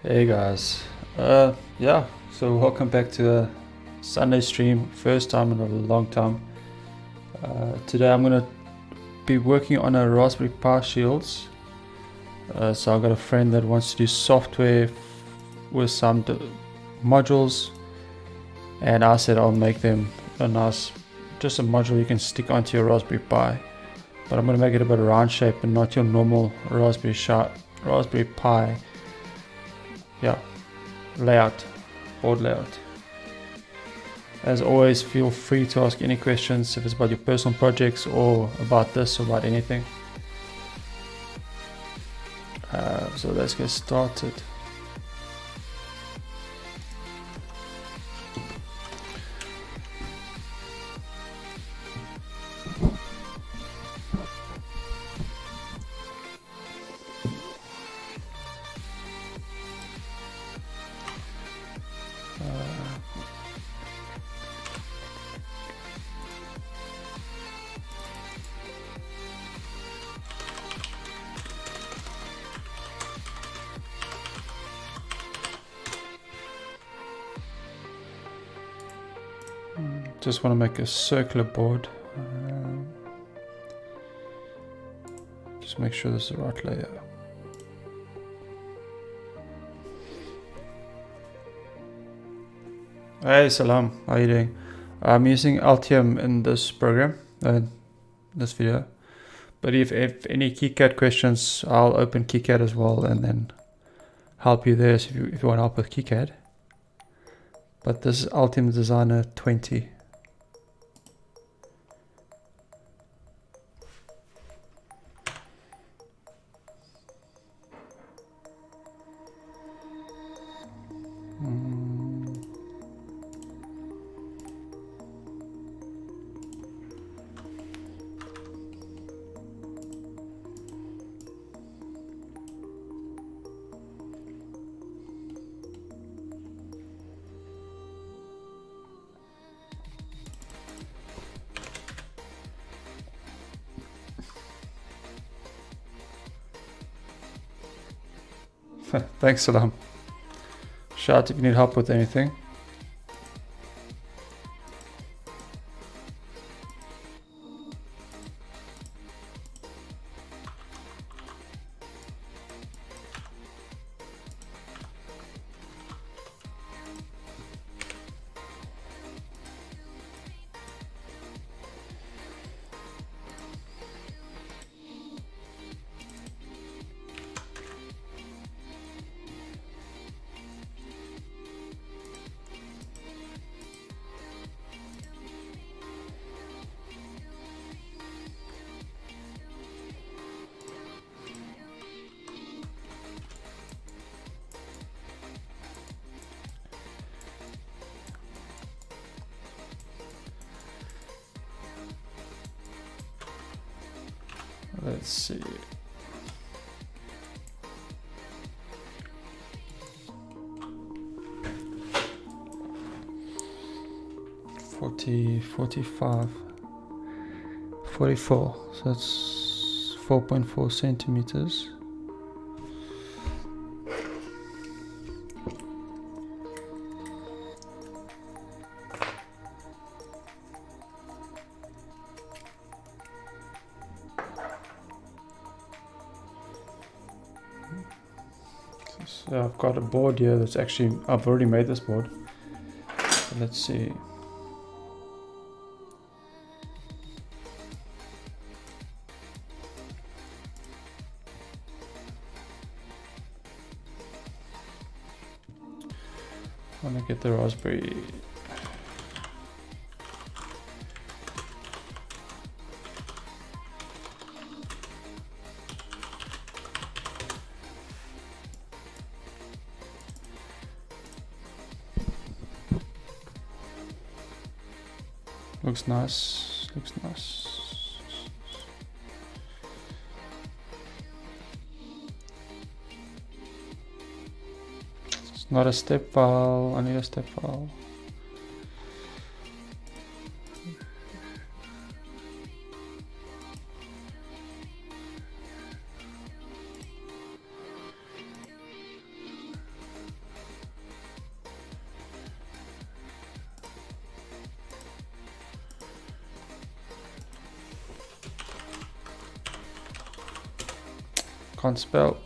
Hey guys, yeah, so welcome back to a Sunday stream, first time in a long time. Today I'm gonna be working on a Raspberry Pi Shields. So I've got a friend that wants to do software with some modules, and I said I'll make them just a module you can stick onto your Raspberry Pi. But I'm gonna make it a bit round shape and not your normal Raspberry Pi. Yeah. Board layout. As always, feel free to ask any questions if it's about your personal projects or about this or about anything. So let's get started. Just want to make a circular board. Just make sure this is the right layer. Hey Salam, how are you doing? I'm using Altium in this program, this video. But if any KiCad questions, I'll open KiCad as well and then help you there if you want help with KiCad. But this is Altium Designer 20. Thanks, Salam. Shout if you need help with anything. Let's see. $45, $44. So that's 4.4 centimeters. So I've got a board here that's actually, I've already made this board. So let's see. I want to get the Raspberry. Looks nice, looks nice. It's not a step file, I need a step file. Can't spell.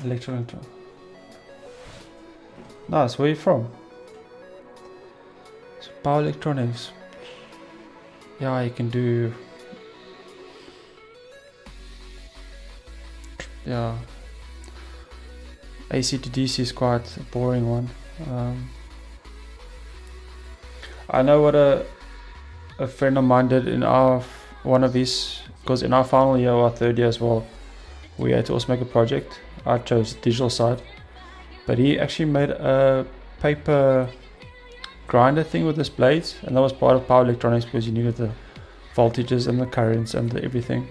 Electronic. Nice, where are you from? So power electronics. Yeah, you can do. Yeah. AC to DC is quite a boring one. I know what a friend of mine did in one of his, because in our final year or our third year as well, we had to also make a project. I chose the digital side, but he actually made a paper grinder thing with this blades, and that was part of power electronics because you needed the voltages and the currents and the everything.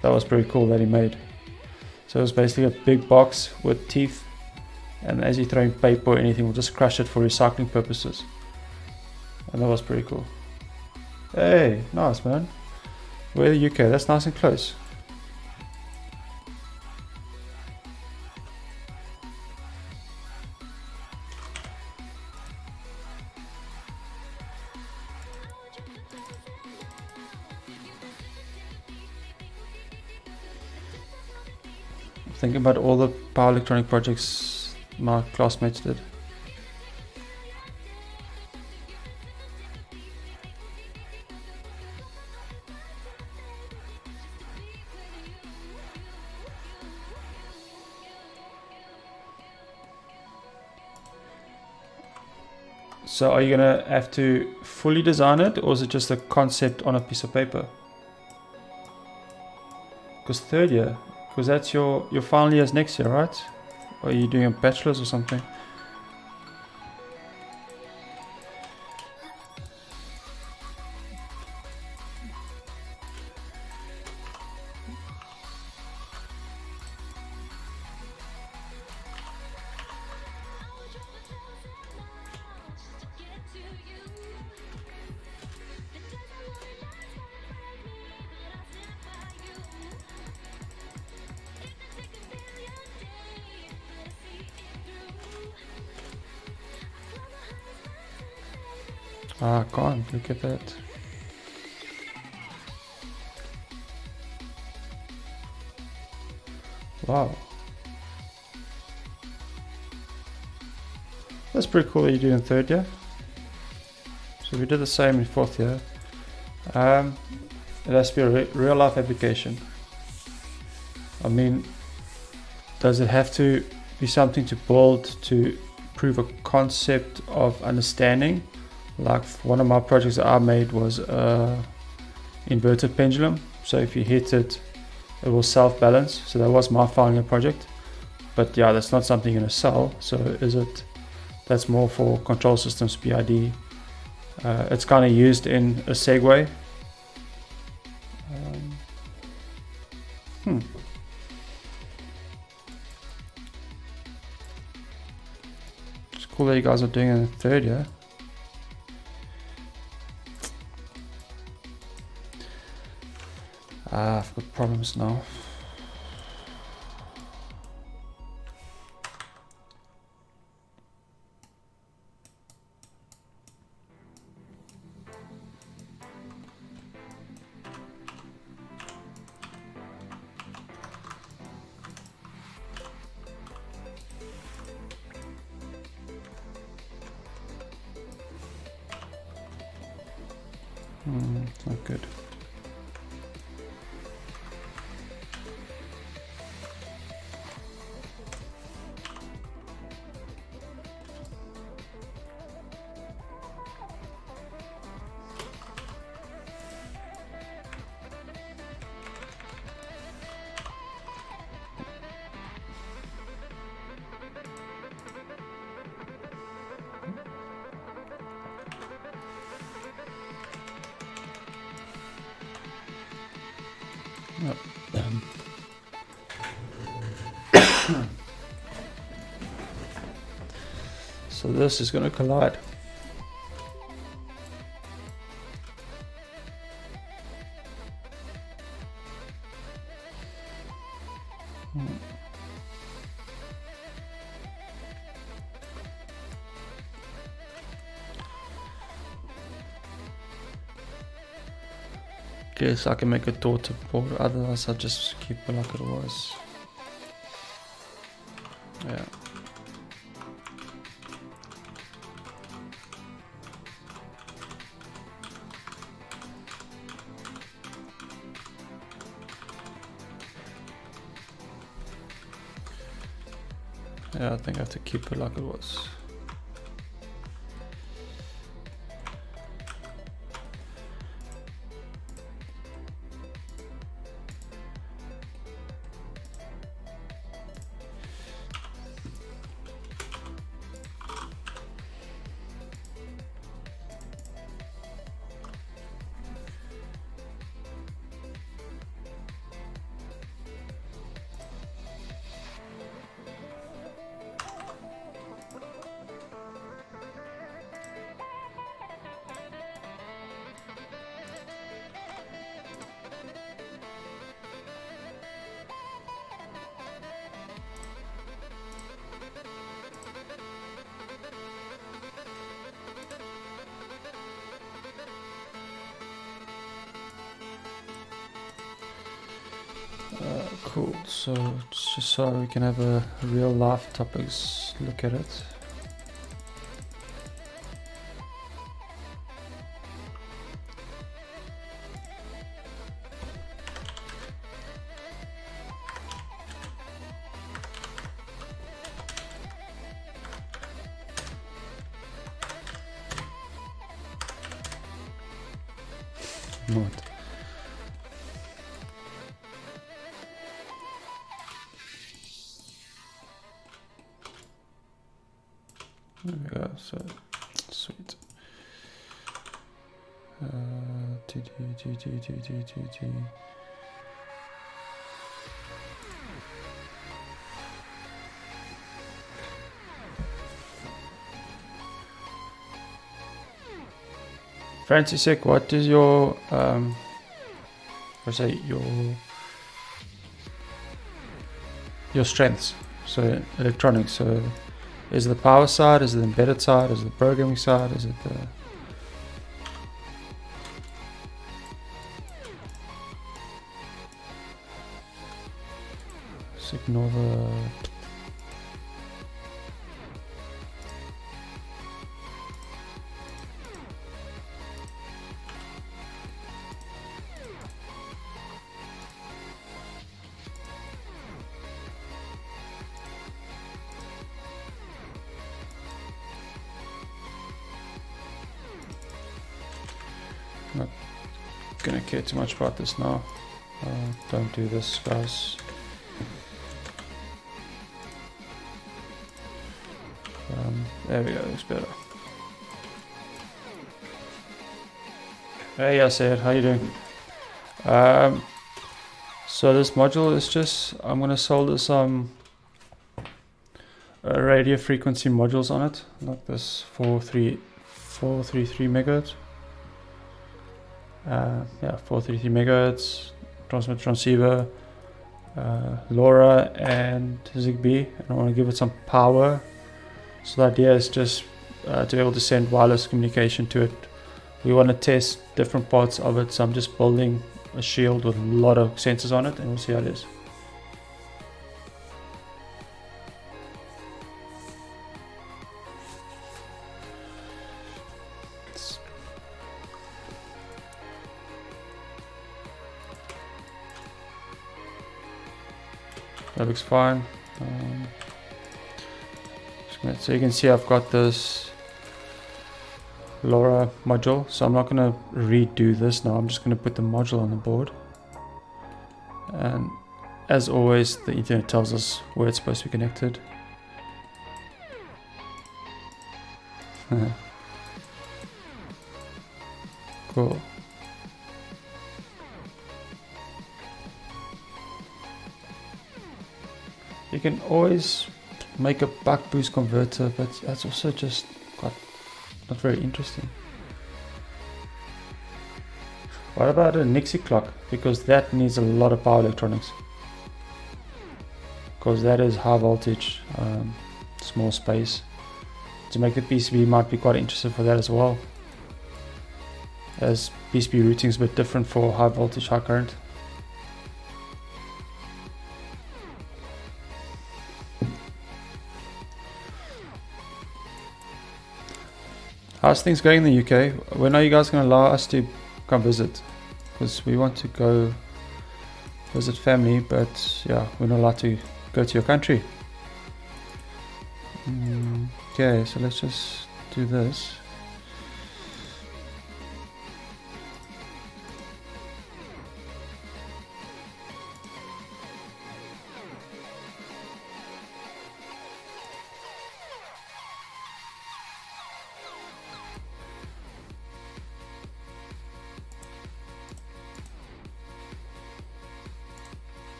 That was pretty cool that he made. So it was basically a big box with teeth, and as you throw in paper or anything, we'll just crush it for recycling purposes. And that was pretty cool. Hey, nice man. We're the UK, that's nice and close. Thinking about all the power electronic projects my classmates did. So are you gonna have to fully design it, or is it just a concept on a piece of paper? Because third year, because that's your final year is next year, right? Or are you doing a bachelor's or something? Ah, I can't look at that. Wow. That's pretty cool that you do in third year. So we did the same in fourth year. It has to be a real life application. I mean, does it have to be something to build to prove a concept of understanding? Like one of my projects that I made was inverted pendulum. So if you hit it, it will self-balance. So that was my final year project. But yeah, that's not something you're gonna sell. So is it? That's more for control systems, PID. It's kind of used in a Segway. It's cool that you guys are doing it in the third year. I've got problems now. It's not good. So this is going to collide. Guess I can make a daughter board, otherwise I'll just keep it like it was. Yeah. Yeah, I think I have to keep it like it was. Cool, so just so we can have a real life topics look at it. What? There we go, so sweet. T. Francisek, what is your your strengths? So electronics. So is it the power side? Is it the embedded side? Is it the programming side? Is it the ignore the not gonna care too much about this now. Don't do this, guys. There we go, looks better. Hey Yasser, how you doing? So this module is just, I'm gonna solder some radio frequency modules on it, like this 433 megahertz. Yeah, 433 megahertz, transmitter transceiver, LoRa and ZigBee, and I want to give it some power. So the idea is just to be able to send wireless communication to it. We want to test different parts of it, so I'm just building a shield with a lot of sensors on it, and we'll see how it is. That looks fine. So you can see I've got this LoRa module, so I'm not going to redo this now. I'm just going to put the module on the board, and as always the internet tells us where it's supposed to be connected. Cool. You can always make a buck boost converter, but that's also just not very interesting. What about a Nixie clock? Because that needs a lot of power electronics. Because that is high voltage, small space. To make the PCB might be quite interested for that as well, as PCB routing is a bit different for high voltage, high current. How's things going in the UK? When are you guys going to allow us to come visit? Because we want to go visit family, but yeah, we're not allowed to go to your country. Okay, so let's just do this.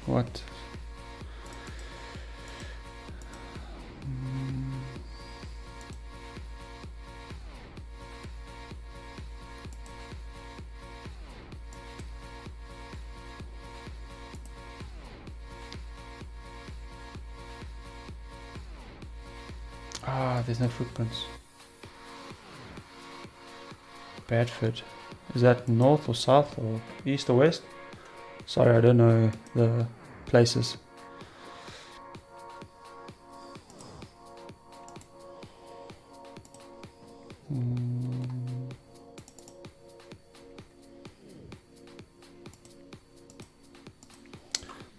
What? Ah, there's no footprints. Bad fit. Is that north or south or east or west? Sorry, I don't know the places.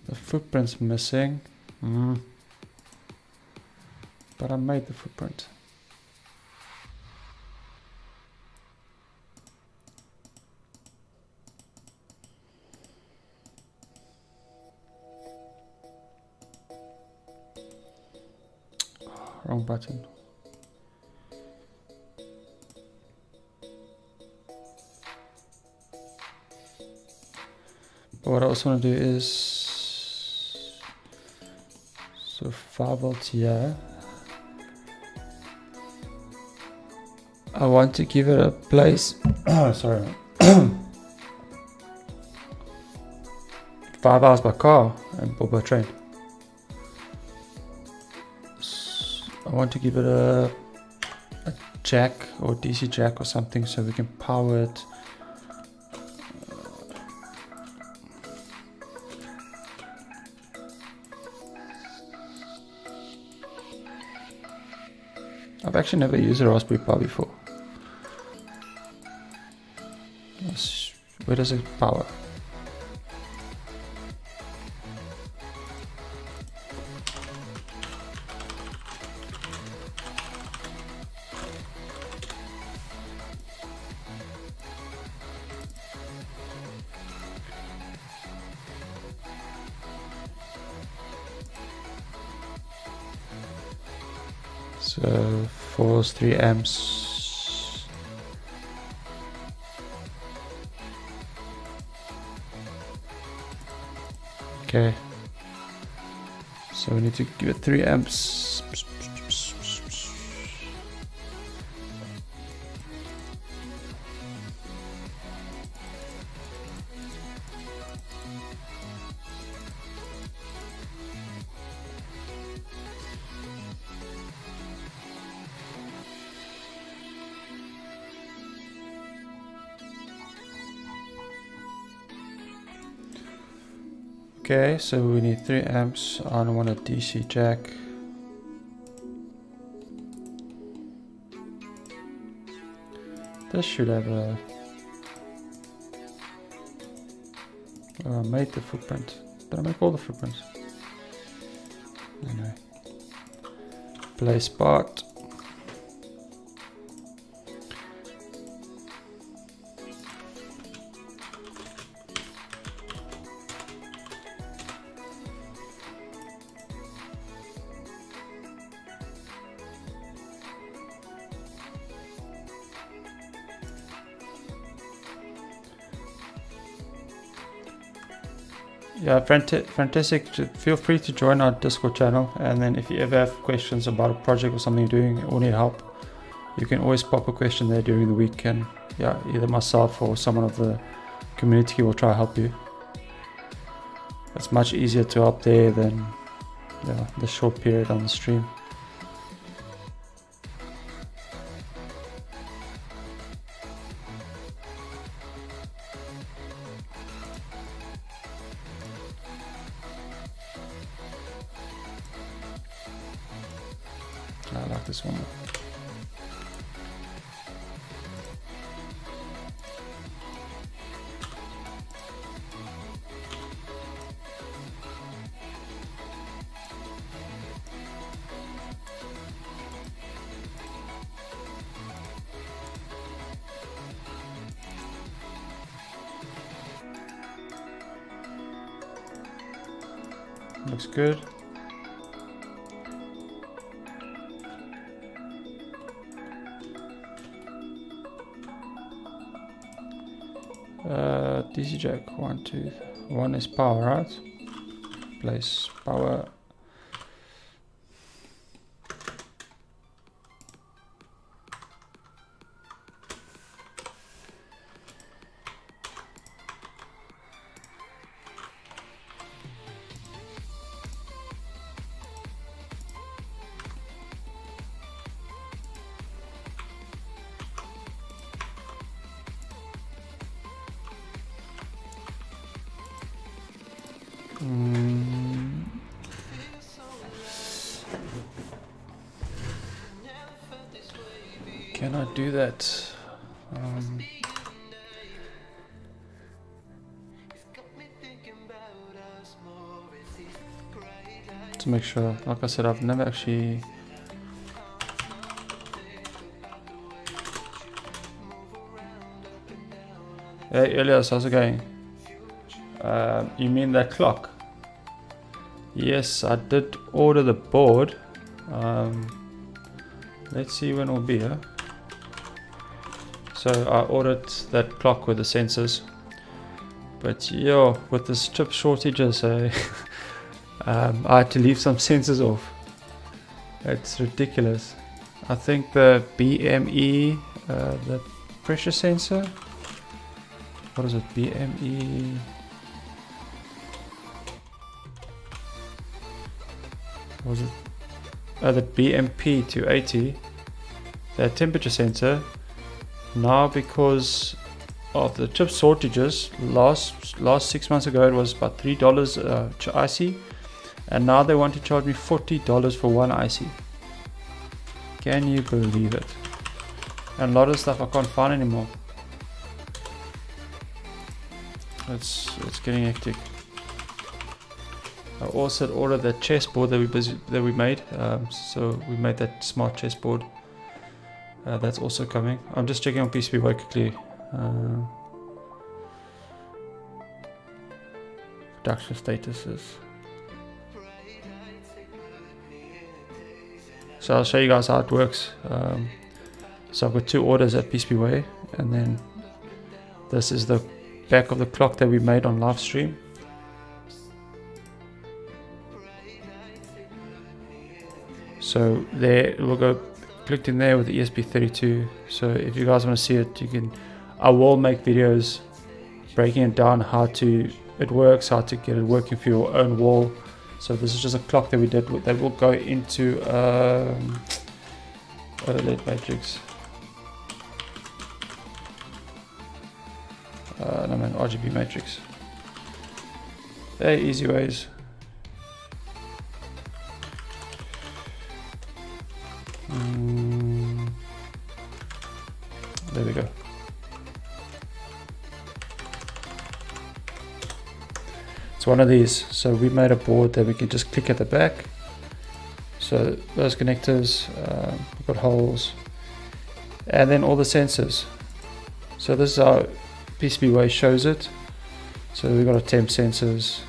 The footprint's missing. But I made the footprint. Wrong button. But what I also want to do is so 5 volts here. I want to give it a place. Sorry. 5 hours by car or by train. I want to give it a jack or DC jack or something so we can power it. I've actually never used a Raspberry Pi before. Where does it power? So 3 amps. Okay. So we need to give it 3 amps. Okay, so we need 3 amps. I don't want a DC jack. This should have a... Oh, I made the footprint. Did I make all the footprints? Anyway. Play spot. Yeah, fantastic. Feel free to join our Discord channel, and then if you ever have questions about a project or something you're doing or need help, you can always pop a question there during the week, and yeah, either myself or someone of the community will try to help you. It's much easier to help there than the short period on the stream. I like this one. Looks good. DC jack 1, 2, 1 is power, right? Place power. Can I do that? To make sure, like I said, I've never actually. Hey Elias, how's it going? You mean that clock? Yes, I did order the board. Let's see when it will be here. So I ordered that clock with the sensors. But yo, with this chip shortages, I had to leave some sensors off. It's ridiculous. I think the BME, the pressure sensor. What is it? BME. What was it? The BMP 280. The temperature sensor. Now, because of the chip shortages, last 6 months ago it was about $3 IC, and now they want to charge me $40 for one IC. Can you believe it? And a lot of stuff I can't find anymore. It's getting hectic. I also ordered that chessboard that we made. So we made that smart chessboard. That's also coming. I'm just checking on PCB quickly. Production statuses. So I'll show you guys how it works. So I've got 2 orders at PCB, and then this is the back of the clock that we made on live stream. So there we'll go clicked in there with the ESP32. So if you guys want to see it, you can. I will make videos breaking it down, how it works, how to get it working for your own wall. So this is just a clock that we did that will go into OLED matrix. No man, RGB matrix. Very easy ways. There we go. It's one of these. So we made a board that we can just click at the back. So those connectors, we've got holes, and then all the sensors. So this is how PCB shows it. So we've got our temp sensors.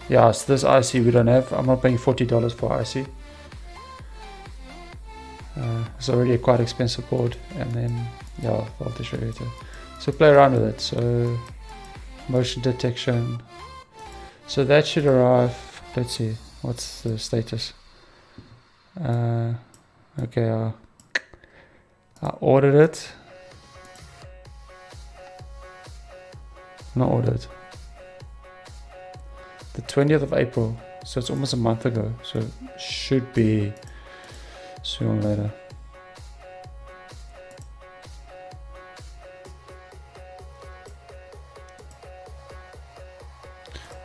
Yeah, so this IC we don't have. I'm not paying $40 for IC. It's already a quite expensive board, and then yeah, voltage regulator. So play around with it. So motion detection. So that should arrive. Let's see, what's the status? Okay, I ordered it. Not ordered. The 20th of April. So it's almost a month ago. So it should be soon later.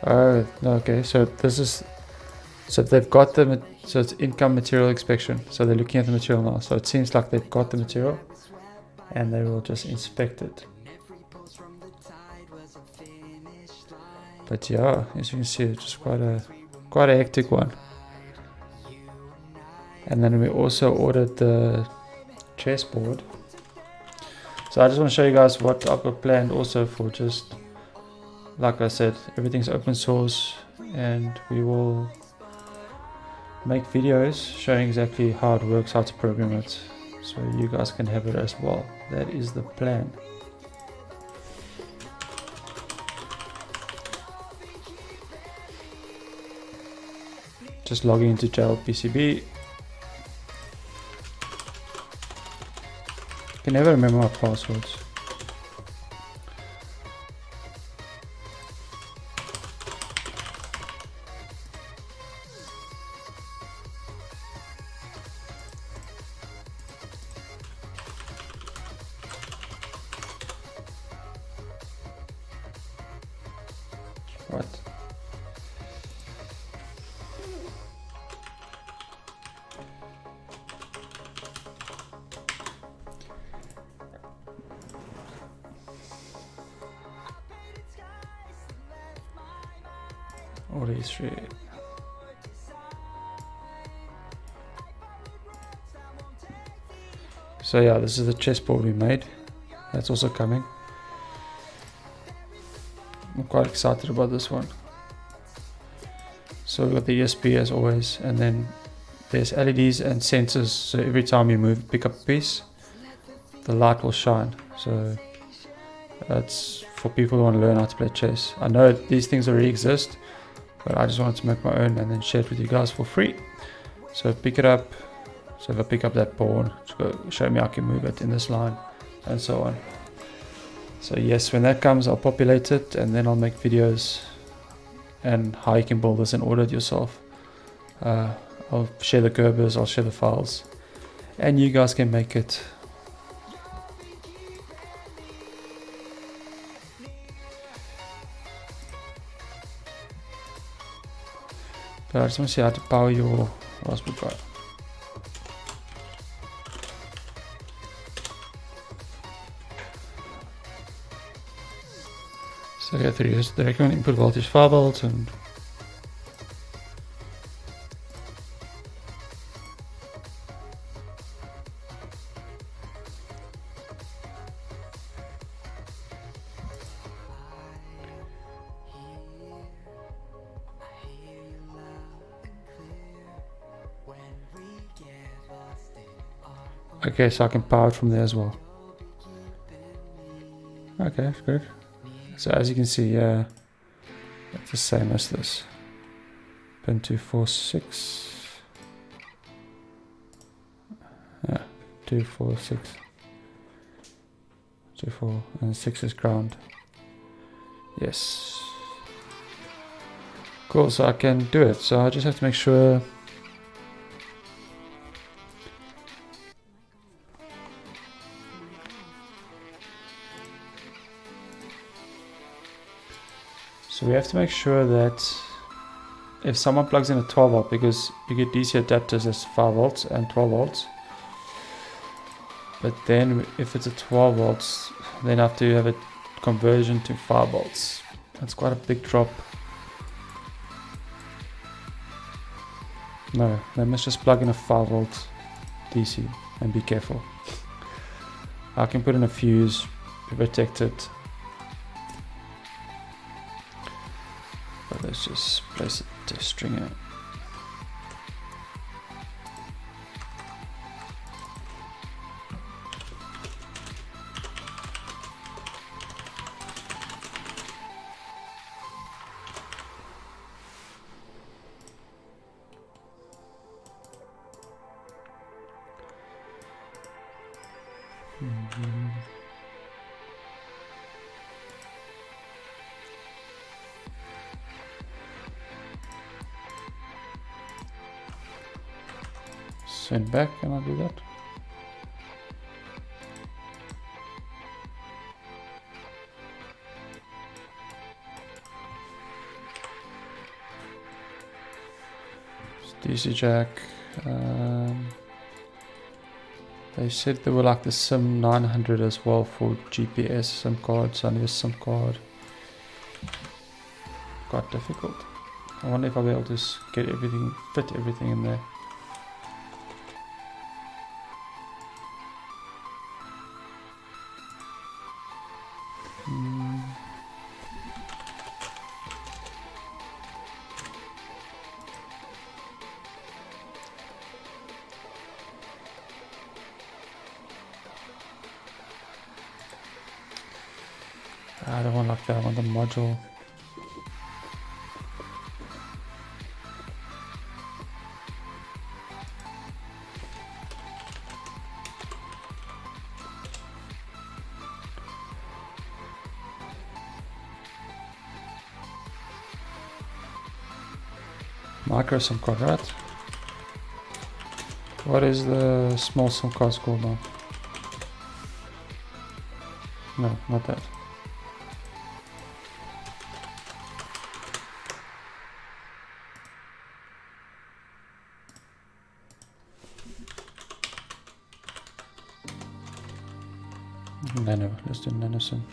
Oh, okay. So this is, so they've got the, so it's income material inspection. So they're looking at the material now. So it seems like they've got the material, and they will just inspect it. But yeah, as you can see, it's just quite a hectic one. And then we also ordered the chessboard. So I just want to show you guys what I've got planned also for, just like I said, everything's open source, and we will make videos showing exactly how it works, how to program it, so you guys can have it as well. That is the plan. Just logging into PCB. I can never remember my passwords. What? Audio 3. So yeah, this is the chessboard we made. That's also coming. I'm quite excited about this one. So we've got the ESP as always, and then there's LEDs and sensors, so every time you move, pick up a piece, the light will shine. So that's for people who want to learn how to play chess. I know these things already exist, but I just wanted to make my own and then share it with you guys for free. So pick it up. So if I pick up that pawn, just go show me how I can move it in this line, and so on. So yes, when that comes, I'll populate it, and then I'll make videos and how you can build this and order it yourself. I'll share the Gerbers, I'll share the files, and you guys can make it. But I just want to see how to power your Raspberry Pi. So yeah, the recommended input voltage 5 volts and okay, so I can power it from there as well. Okay, that's good. So as you can see, it's the same as this. Pin 246. Yeah, 246. 24 and 6 is ground. Yes. Cool, so I can do it. So I just have to make sure. So we have to make sure that if someone plugs in a 12 volt, because you get DC adapters as 5 volts and 12 volts, but then if it's a 12 volts, then I have to have a conversion to 5 volts. That's quite a big drop. No, they must just plug in a 5 volt DC and be careful. I can put in a fuse to protect it. But let's just place a test string in. Send back, can I do that? DC jack. They said they were like the SIM 900 as well for GPS SIM card, so I need a SIM card. Quite difficult. I wonder if I'll be able to get everything, fit everything in there. I don't want like that, I want the module. Micro SIM card, right? What is the small SIM card called now? No, not that. Nano, let's do nano SIM.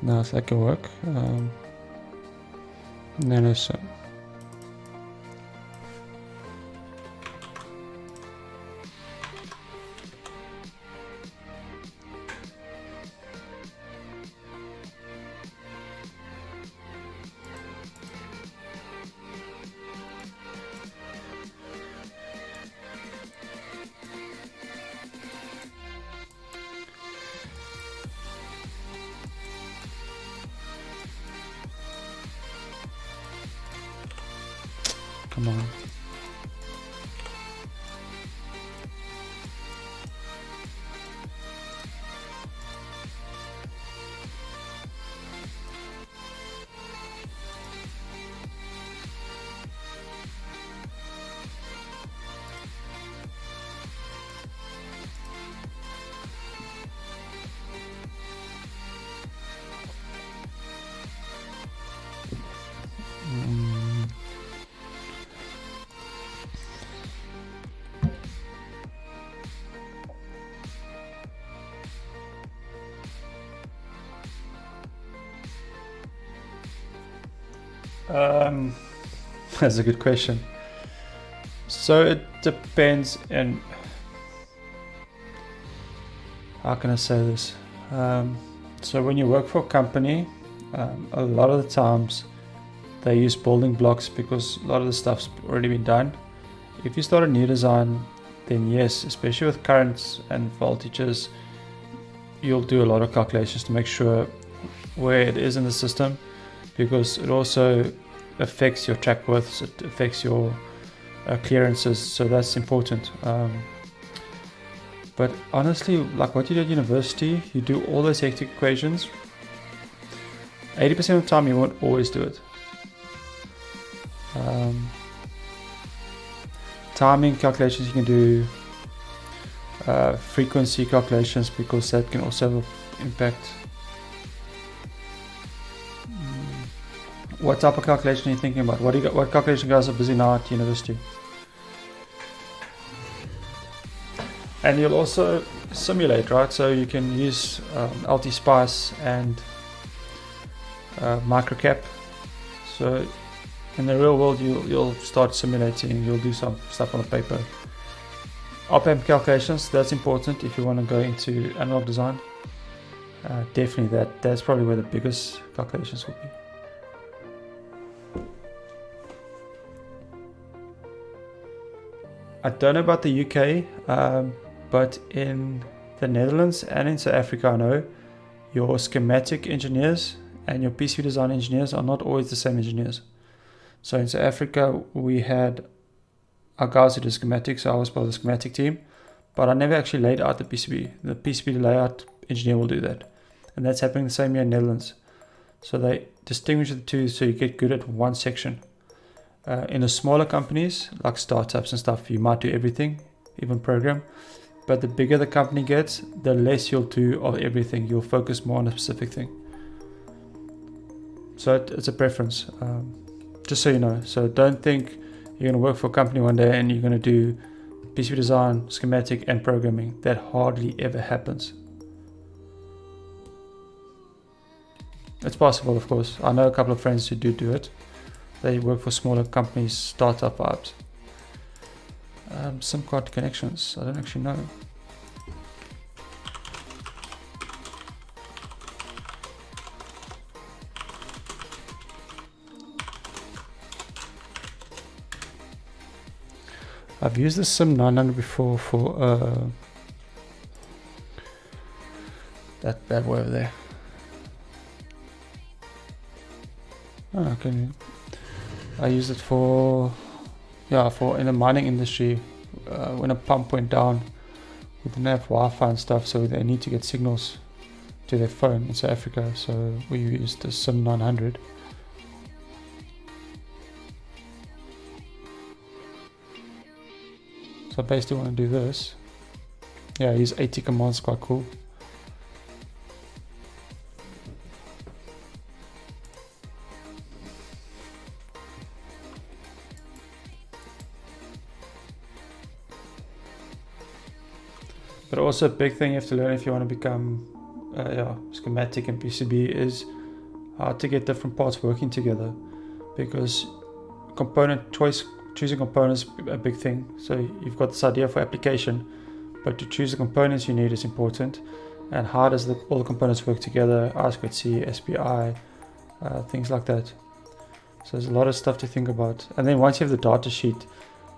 Nice, that can work. Nanosim. Come on. That's a good question. So it depends, and how can I say this? So when you work for a company, a lot of the times they use building blocks because a lot of the stuff's already been done. If you start a new design, then yes, especially with currents and voltages, you'll do a lot of calculations to make sure where it is in the system, because it also affects your track widths, it affects your clearances, so that's important. But honestly, like what you do at university, you do all those hectic equations. 80% of the time you won't always do it. Timing calculations you can do, frequency calculations, because that can also have an impact. What type of calculation are you thinking about? What calculation guys are busy now at university? And you'll also simulate, right? So you can use LT-Spice and microcap. So in the real world, you'll start simulating. You'll do some stuff on the paper. Op-amp calculations, that's important if you want to go into analog design. Definitely that's probably where the biggest calculations will be. I don't know about the UK, but in the Netherlands and in South Africa, I know your schematic engineers and your PCB design engineers are not always the same engineers. So in South Africa, we had our guys who did schematics, so I was part of the schematic team, but I never actually laid out the PCB. The PCB layout engineer will do that. And that's happening the same year in Netherlands. So they distinguish the two so you get good at one section. In the smaller companies, like startups and stuff, you might do everything, even program. But the bigger the company gets, the less you'll do of everything. You'll focus more on a specific thing. So it's a preference, just so you know. So don't think you're going to work for a company one day and you're going to do PCB design, schematic, and programming. That hardly ever happens. It's possible, of course. I know a couple of friends who do it. They work for smaller companies, startup vibes. SIM card connections, I don't actually know. I've used the SIM 900 before for that bad boy over there. Oh, okay. I used it for in the mining industry, when a pump went down, we didn't have Wi-Fi and stuff, so they need to get signals to their phone in South Africa, so we used the SIM 900. So I basically want to do this. Yeah, use 80 commands, quite cool. But also a big thing you have to learn if you want to become schematic and PCB is how to get different parts working together, because component choice, choosing components is a big thing. So you've got this idea for application, but to choose the components you need is important. And how does all the components work together, I2C, SPI, things like that. So there's a lot of stuff to think about. And then once you have the data sheets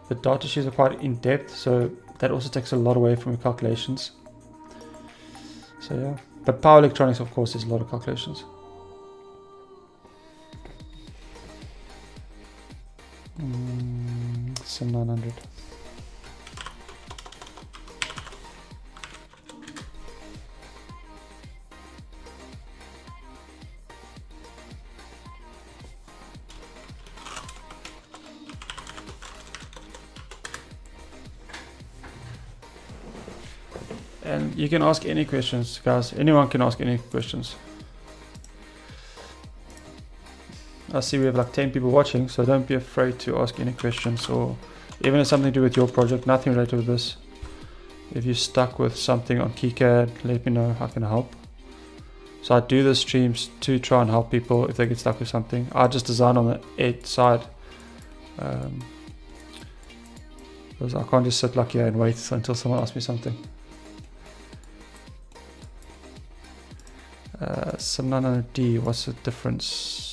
are quite in depth, so that also takes a lot away from your calculations. So yeah, but power electronics, of course, is a lot of calculations. Some 900. And you can ask any questions, guys. Anyone can ask any questions. I see we have like 10 people watching, so don't be afraid to ask any questions, or even if it's something to do with your project, nothing related with this. If you're stuck with something on KiCad, let me know, how can I help? So I do the streams to try and help people if they get stuck with something. I just design on the ed side. Because I can't just sit like here and wait until someone asks me something. Some 900D, what's the difference?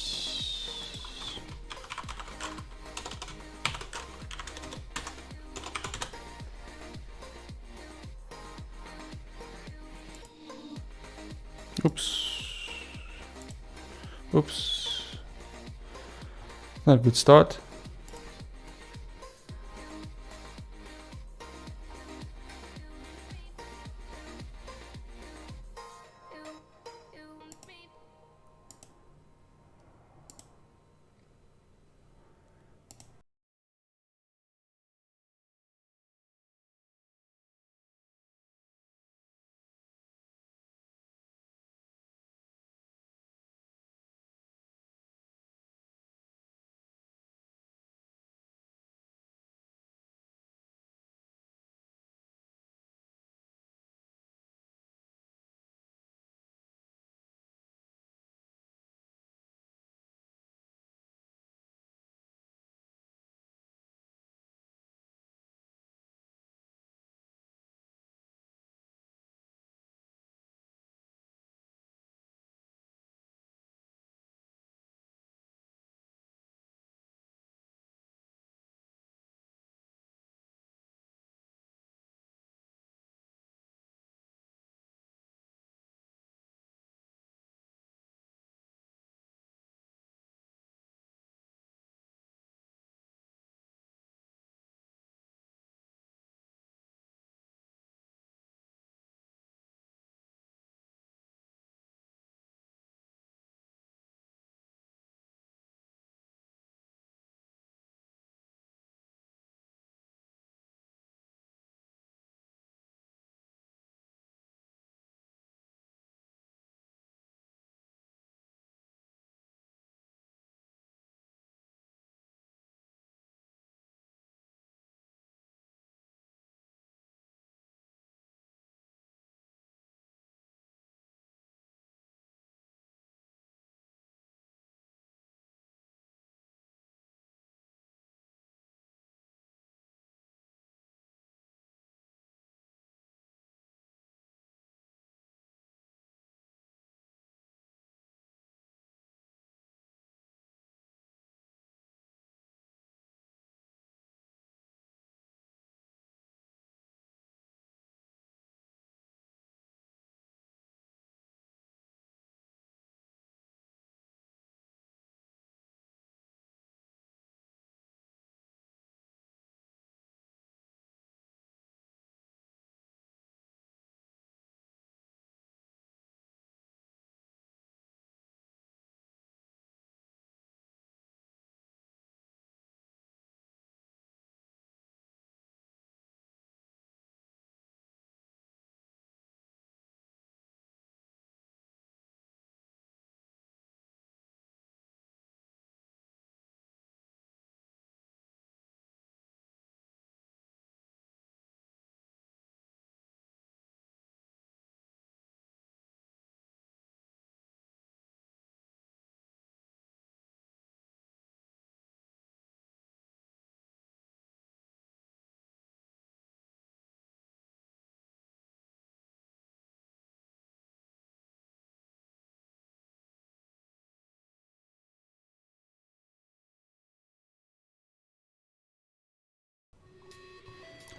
Oops. Not a good start.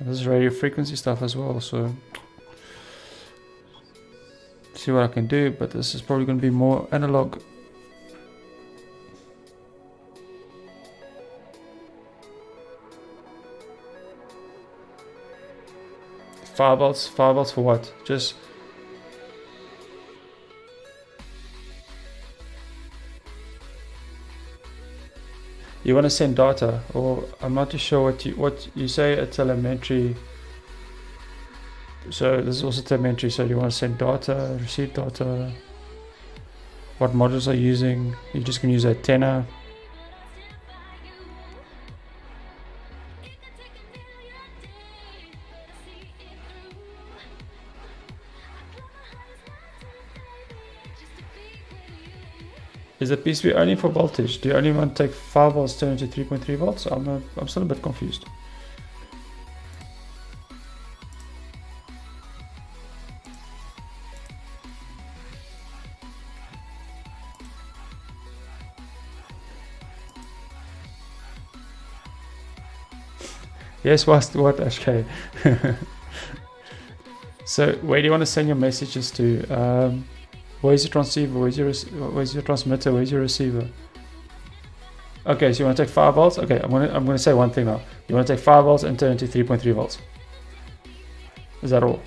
This is radio frequency stuff as well, so see what I can do, but this is probably going to be more analog. Firebolts for what? Just you want to send data, or I'm not too sure what you say a telemetry. So this is also telemetry. So do you want to send data, receive data? What modules are you using? You're just going to use a antenna. Is the PCB only for voltage? Do you only want to take 5 volts turn into 3.3 volts? I'm still a bit confused. Yes, what HK? So where do you want to send your messages to? Where's your transceiver? Where's your transmitter? Where's your receiver? Okay, so you want to take 5 volts? Okay, I'm gonna say one thing now. You want to take 5 volts and turn into 3.3 volts. Is that all?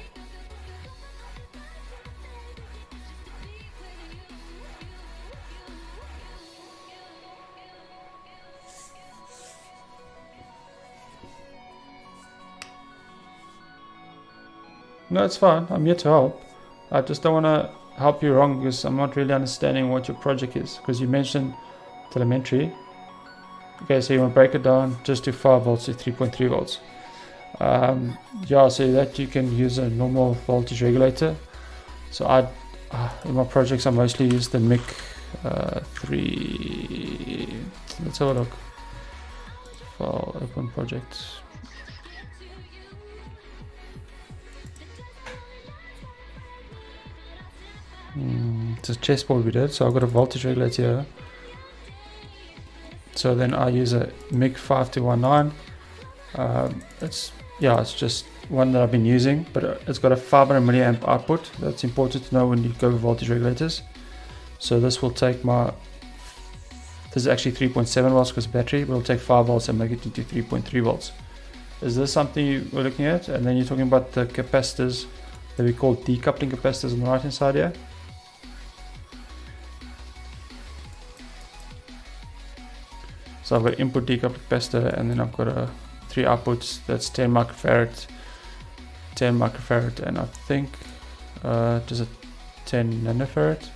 No, it's fine. I'm here to help. I just don't want to help you wrong because I'm not really understanding what your project is, because you mentioned telemetry. Okay, so you want to break it down just to 5 volts to 3.3 volts. Yeah, so that you can use a normal voltage regulator. So in my projects I mostly use the MIC 3. Let's have a look. File, open project. It's a chessboard we did, so I've got a voltage regulator here. So then I use a MIG 5219. It's just one that I've been using, but it's got a 500 milliamp output. That's important to know when you go with voltage regulators. So this will take this is actually 3.7 volts because battery, but it'll take 5 volts and make it into 3.3 volts. Is this something you were looking at? And then you're talking about the capacitors that we call decoupling capacitors on the right hand side here. So I've got input decoupling capacitor, and then I've got 3 outputs. That's 10 microfarad, 10 microfarad, and I think just a 10 nanofarad.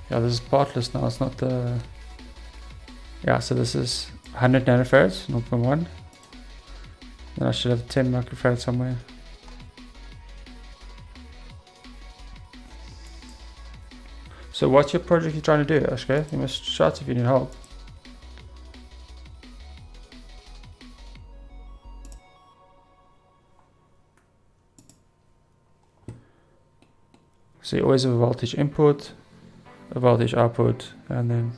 Yeah, this is partless now. It's not the. Yeah, so this is 100 nanofarads, 0.1. Then I should have 10 microfarad somewhere. So what's your project you're trying to do, Ashka? You must shout if you need help. So you always have a voltage input, a voltage output, and then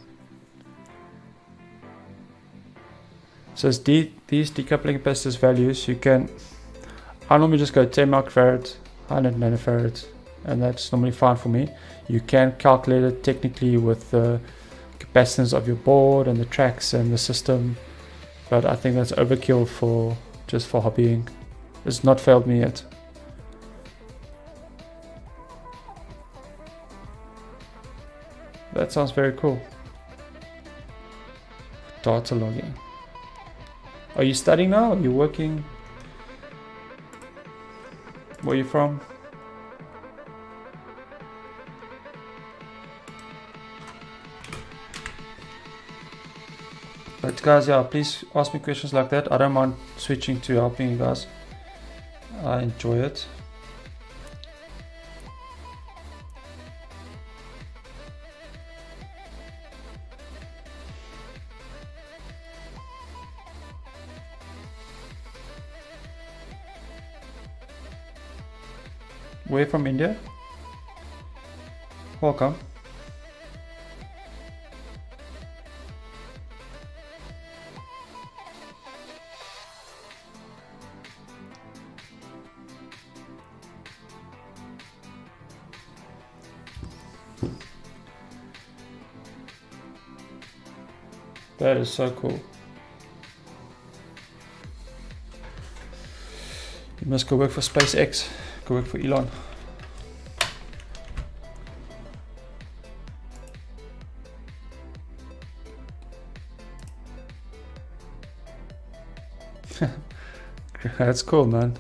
so it's these decoupling capacitors values. I normally just go 10 microfarad, 100 nanofarad, and that's normally fine for me. You can calculate it technically with the capacitance of your board and the tracks and the system, but I think that's overkill for hobbying. It's not failed me yet. That sounds very cool. Data logging. Are you studying now? Are you working? Where are you from? But guys, yeah, please ask me questions like that. I don't mind switching to helping you guys. I enjoy it. Where from India? welcome. That is so cool. You must go work for SpaceX, go work for Elon. That's cool, man.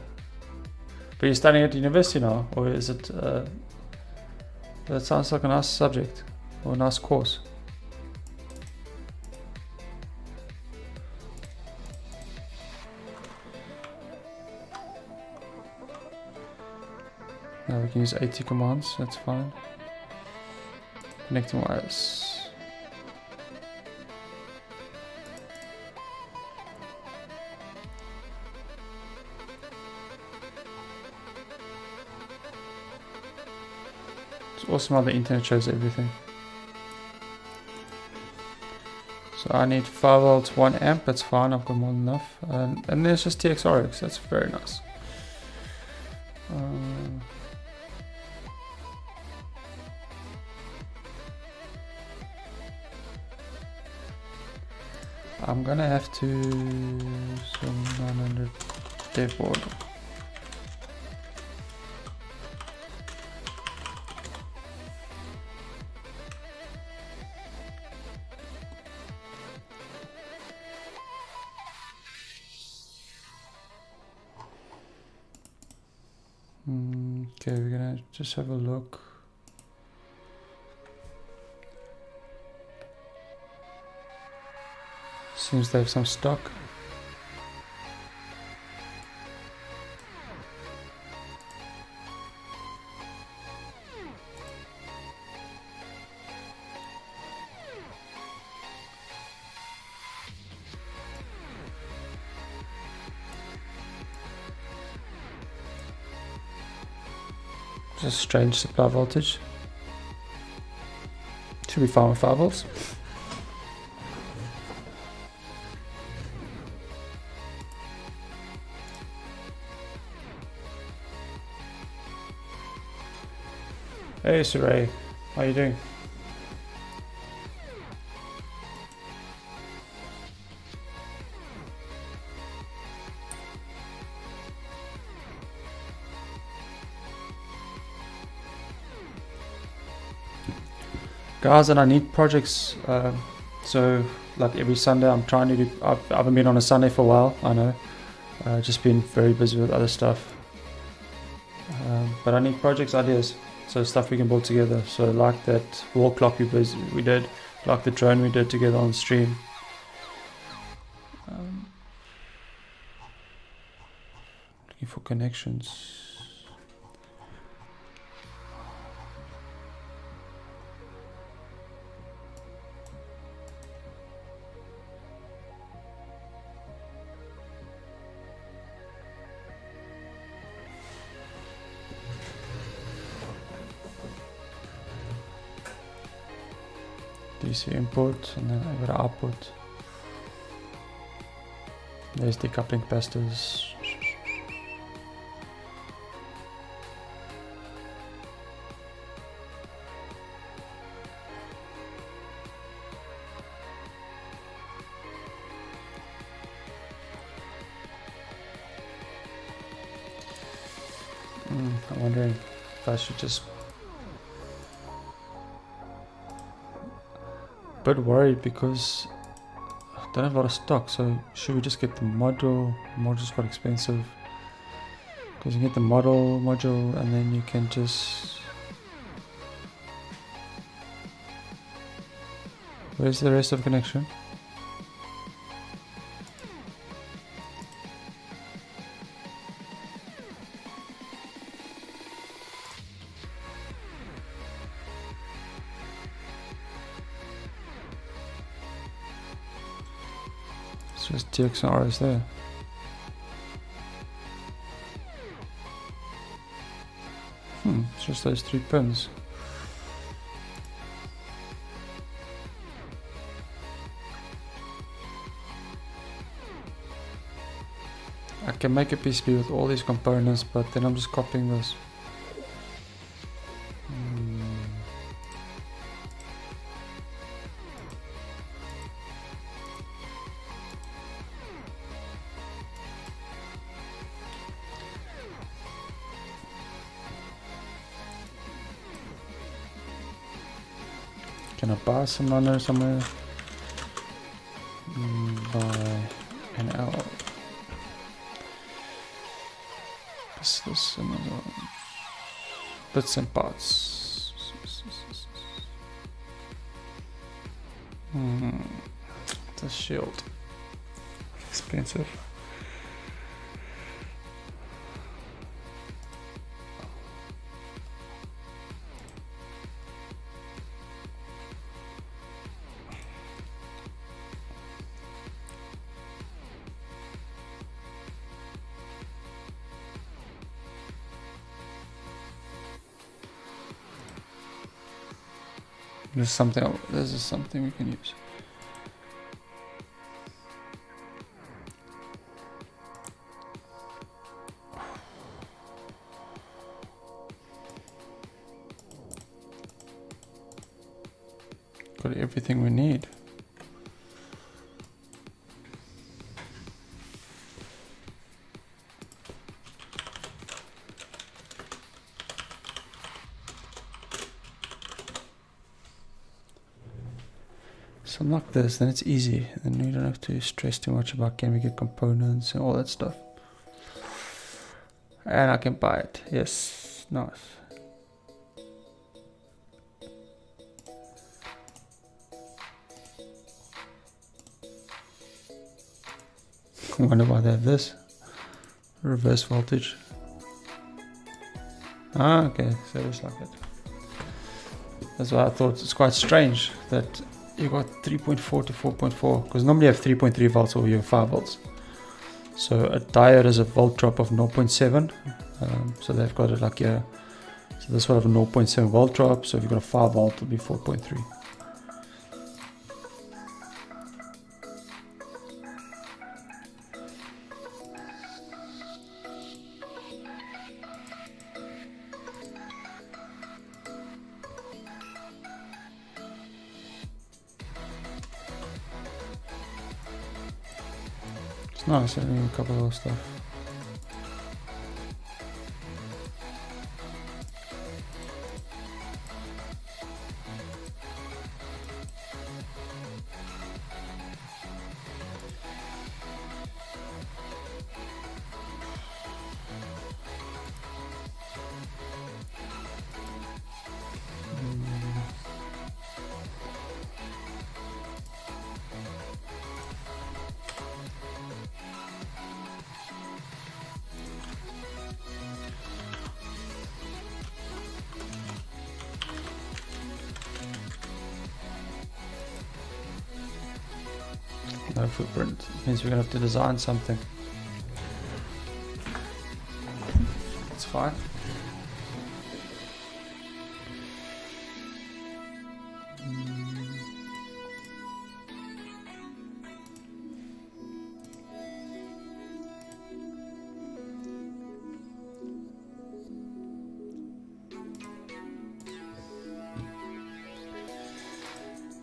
But you're studying at university now, or is it? That sounds like a nice subject or a nice course. Now we can use AT commands, that's fine. Connecting wires. It's awesome how the internet shows everything. So I need 5 volts, 1 amp, that's fine, I've got more than enough. And there's just TXRX, that's very nice. I'm gonna have to some 900 dev board. Okay, we're gonna just have a look. Seems they have some stock. Just strange supply voltage. Should be fine with 5 volts. Hey Saray, how you doing? Guys, and I need projects, so like every Sunday I'm trying to do, I haven't been on a Sunday for a while, I know, just been very busy with other stuff, but I need projects ideas, so stuff we can build together. So like that wall clock we did, like the drone we did together on stream. Looking for connections. DC input, and then I got output. There's decoupling capacitors. I'm wondering if I should just bit worried because I don't have a lot of stock, so should we just get the module? The module's quite expensive because you get the module and then you can just... Where's the rest of the connection? Just TXR is there. It's just those 3 pins. can make a PCB with all these components, but then I'm just copying this. Can I buy some on there somewhere? Buy an L. This another bits and parts. The shield. Expensive. This is something we can use. Got everything we need. So unlock this, then it's easy. Then you don't have to stress too much about can we get components and all that stuff. And I can buy it. Yes, nice. I wonder why they have this. Reverse voltage. Ah, okay, so it's like it. That's why I thought it's quite strange that you got 3.4 to 4.4, because normally you have 3.3 volts or you have 5 volts. So a diode has a volt drop of 0.7, so they've got it like here. So this will have a 0.7 volt drop, so if you've got a 5 volt, it'll be 4.3. Nice, having a couple of stuff. No footprint. It means we're gonna have to design something. It's fine.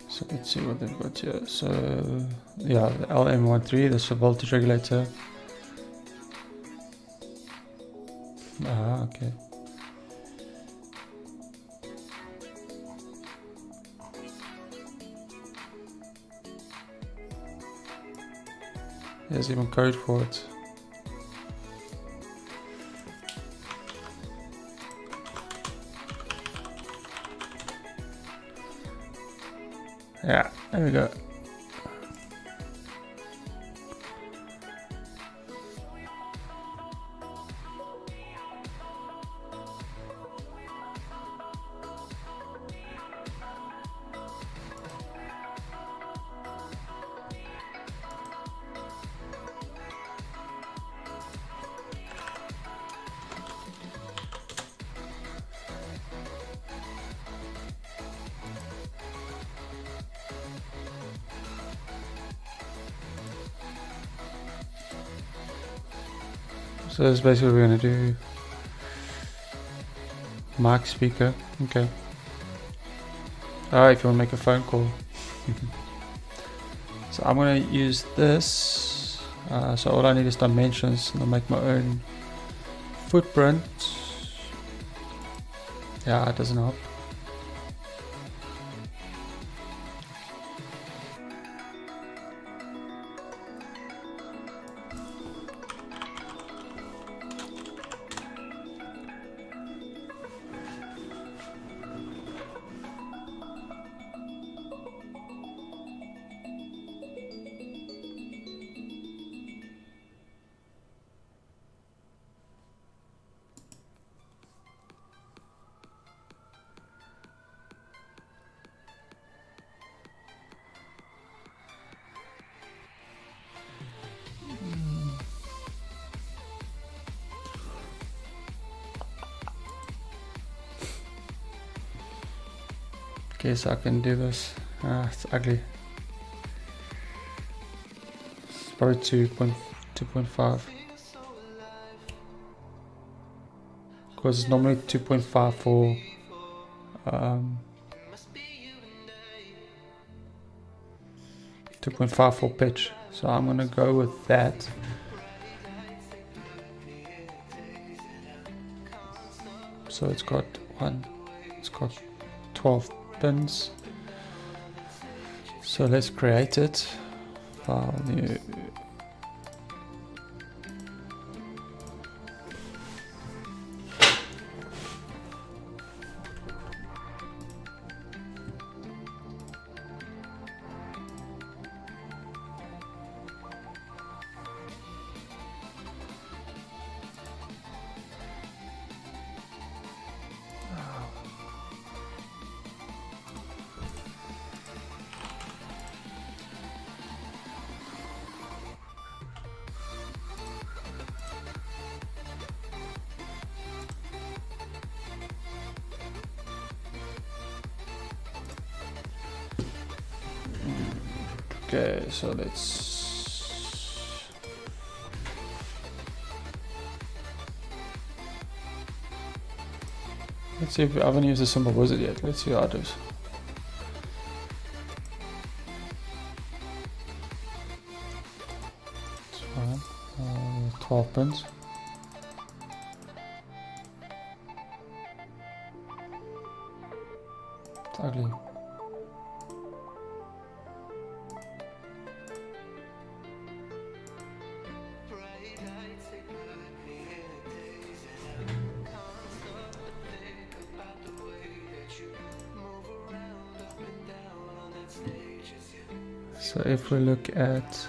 So let's see what they've got here. So yeah, the LM13, that's a voltage regulator. Ah, okay. There's even code for it. Yeah, there we go. So that's basically what we're gonna do. Mic speaker, okay. If you want to make a phone call. So I'm gonna use this. So all I need is dimensions, and I'll make my own footprint. Yeah, it doesn't help. Okay, so I can do this. It's ugly. It's probably 2.5. Because it's normally 2.5 for 2.5 for pitch. So I'm gonna go with that. So it's got 12 pins. So let's create it. File new. Okay, so let's see if I haven't used the symbol wizard yet. Let's see how it does. It's fine. 12 pins. It's ugly. So if we look at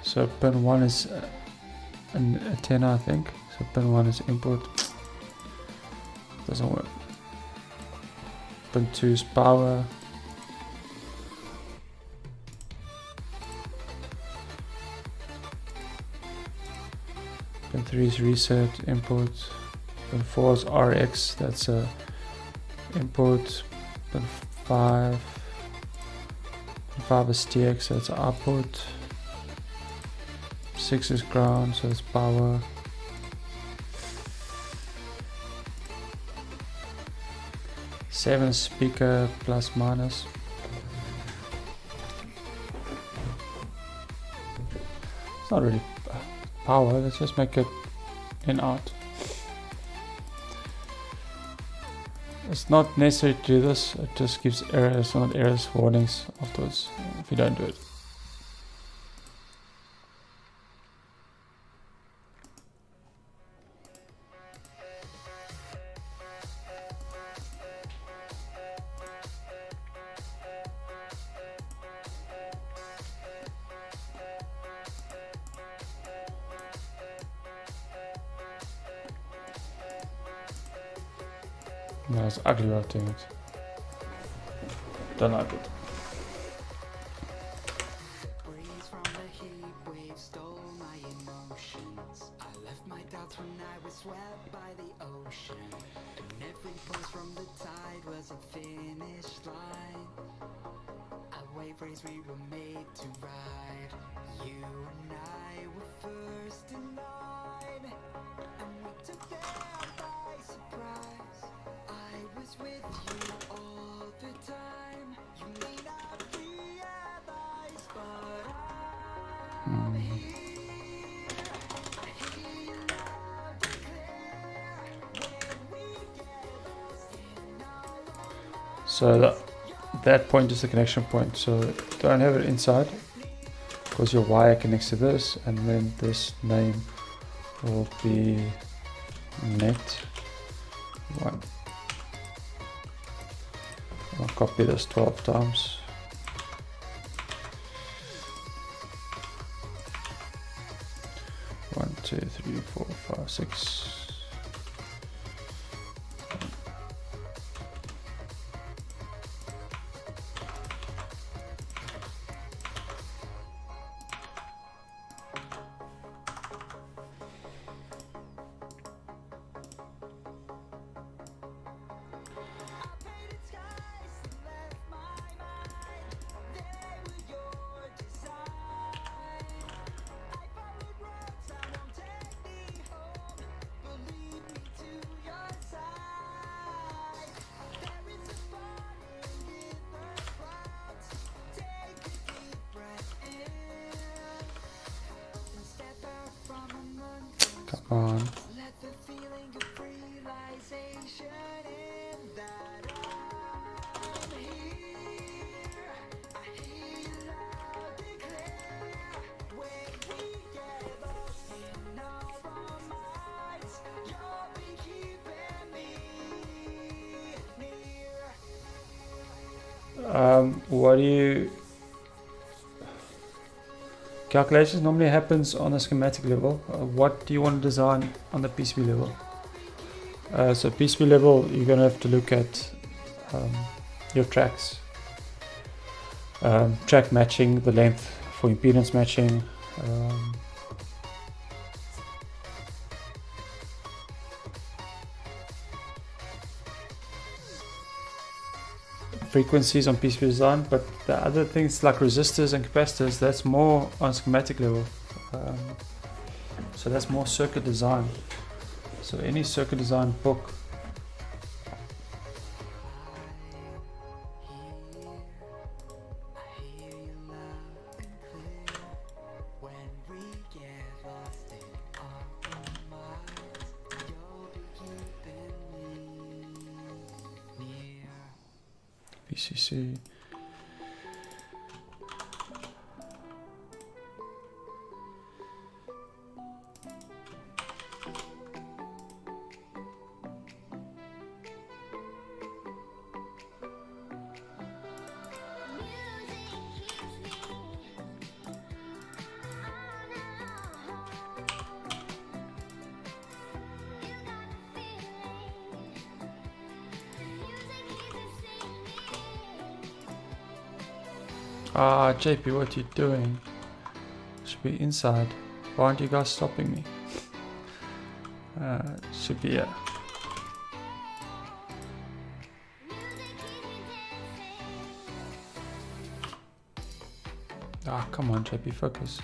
so pin 1 is an antenna, I think. So pin 1 is input. Doesn't work. Pin 2 is power. Pin 3 is reset, input. Pin 4 is RX, that's a input. Pin 5 is TX, that's output. 6 is ground, so it's power. 7 is speaker, plus minus. It's not really power, let's just make it in out. It's not necessary to do this, it just gives errors, not errors, warnings afterwards if you don't do it. No, it's ugly way of doing it. Don't like it. So that point is the connection point, so don't have it inside because your wire connects to this, and then this name will be net 1. I'll copy this 12 times. One, two, three, four, five, six. Come on. What do you... Calculations normally happens on a schematic level. What do you want to design on the PCB level? So PCB level, you're going to have to look at your tracks. Track matching, the length for impedance matching. Frequencies on PCB design, but the other things like resistors and capacitors, that's more on schematic level. So that's more circuit design. So any circuit design book PCC. Ah, JP, what are you doing? Should be inside. Why aren't you guys stopping me? Should be here. Ah, come on, JP, focus.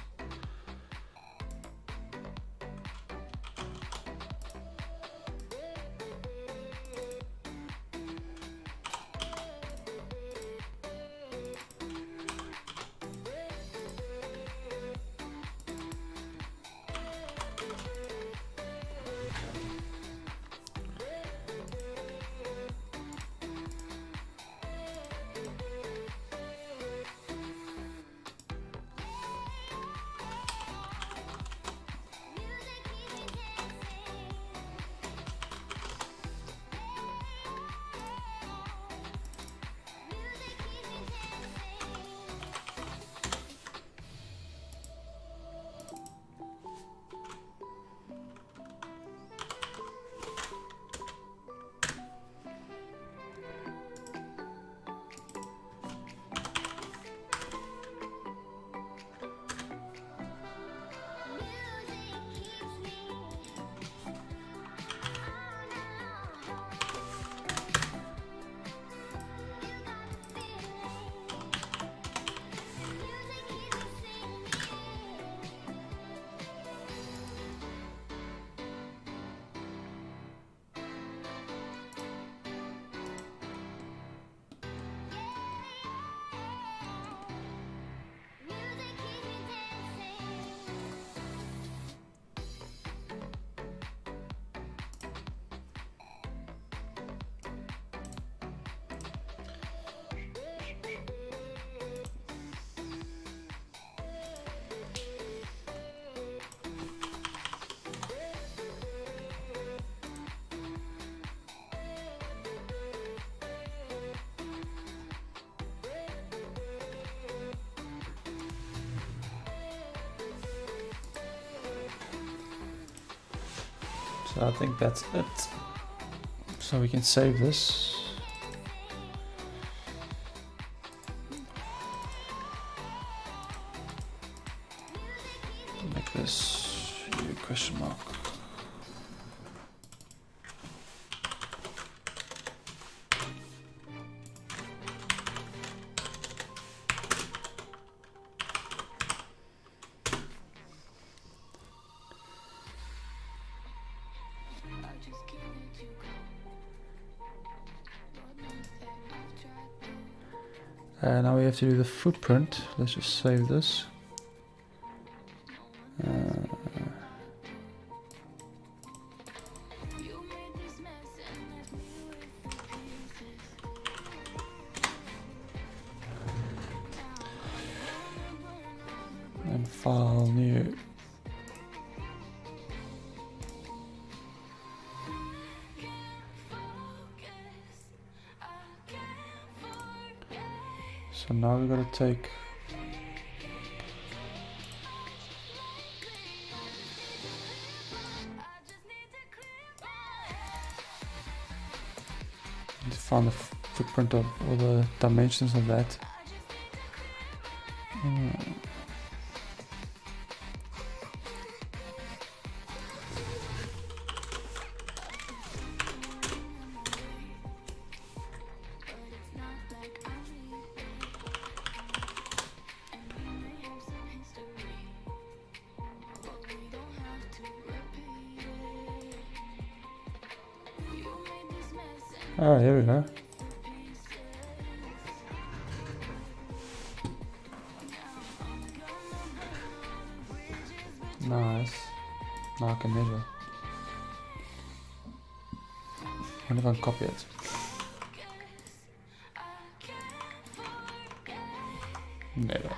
So I think that's it. So we can save this. Make this a question mark. Now we have to do the footprint. Let's just save this. And file new. So now we're going to take and find the footprint of all the dimensions of that. Oh, here we go. Nice. Now I can measure. I wonder if I can copy it. Never.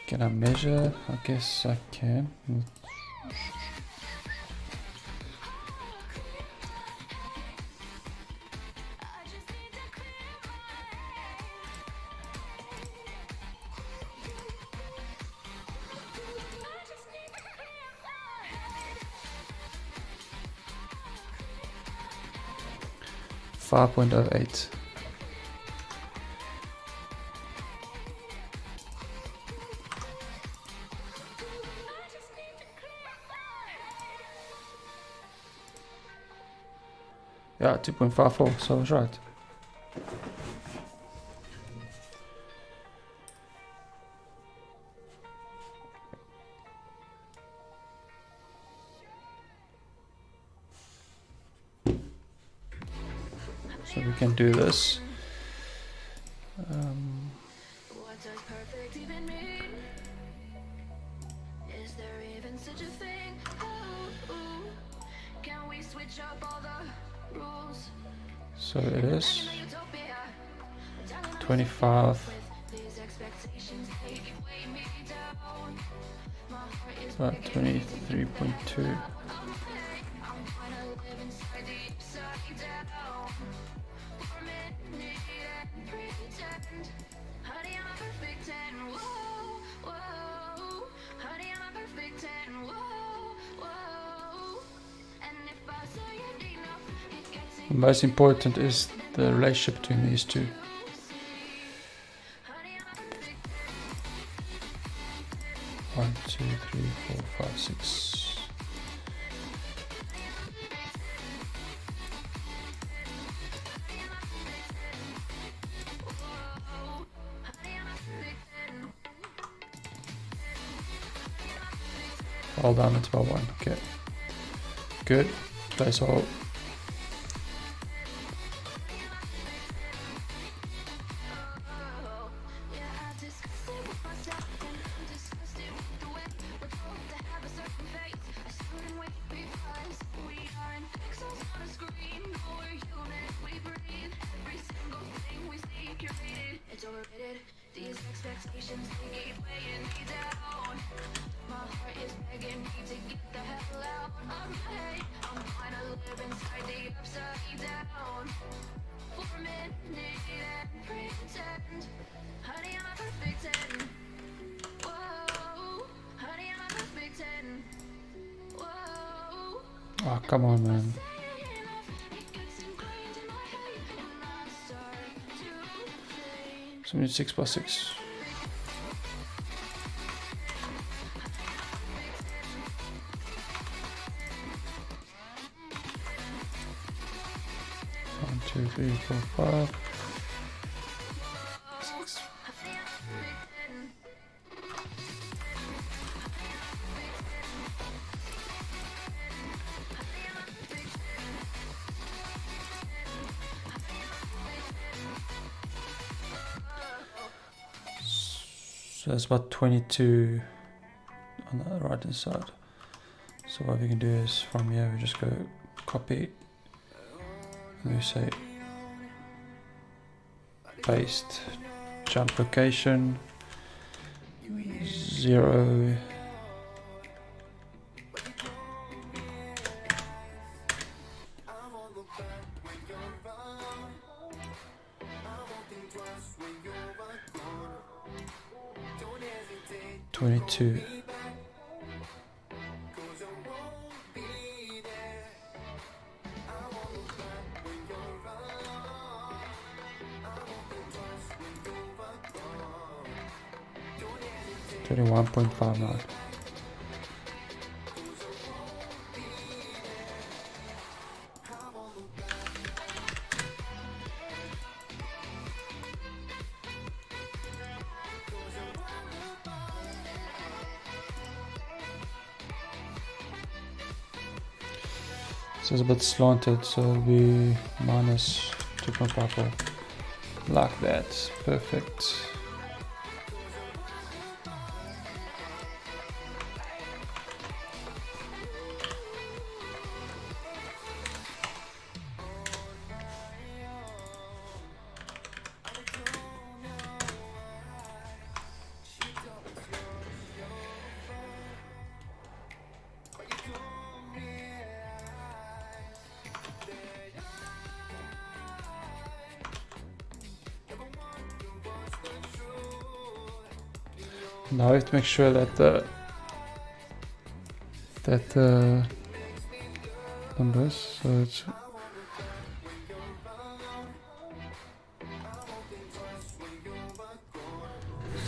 Can I measure? I guess I can. 5.08. Yeah, 2.54, so I was right. So we can do this. What does perfect even mean? Is there even such a thing? Can we switch up all the rules? So it is 25. About 23.2. The most important is the relationship between these two. One, two, three, four, five, six. All down at 12.1. Okay. Good. Place all. These expectations, they keep weighing me down. My heart is begging me to get the hell out of my head. I'm trying to live inside the upside down for a minute and pretend. Honey, I'm a perfect 10. Oh, come on, man. So we need 6x6. One, two, three, four, five. 6. So that's about 22 on the right hand side. So what we can do is from here we just go copy and we say paste, jump location 0, (22). 21.59. So it's a bit slanted, so it'll be minus 2.54, like that. Perfect. Now we have to make sure that the numbers, so it's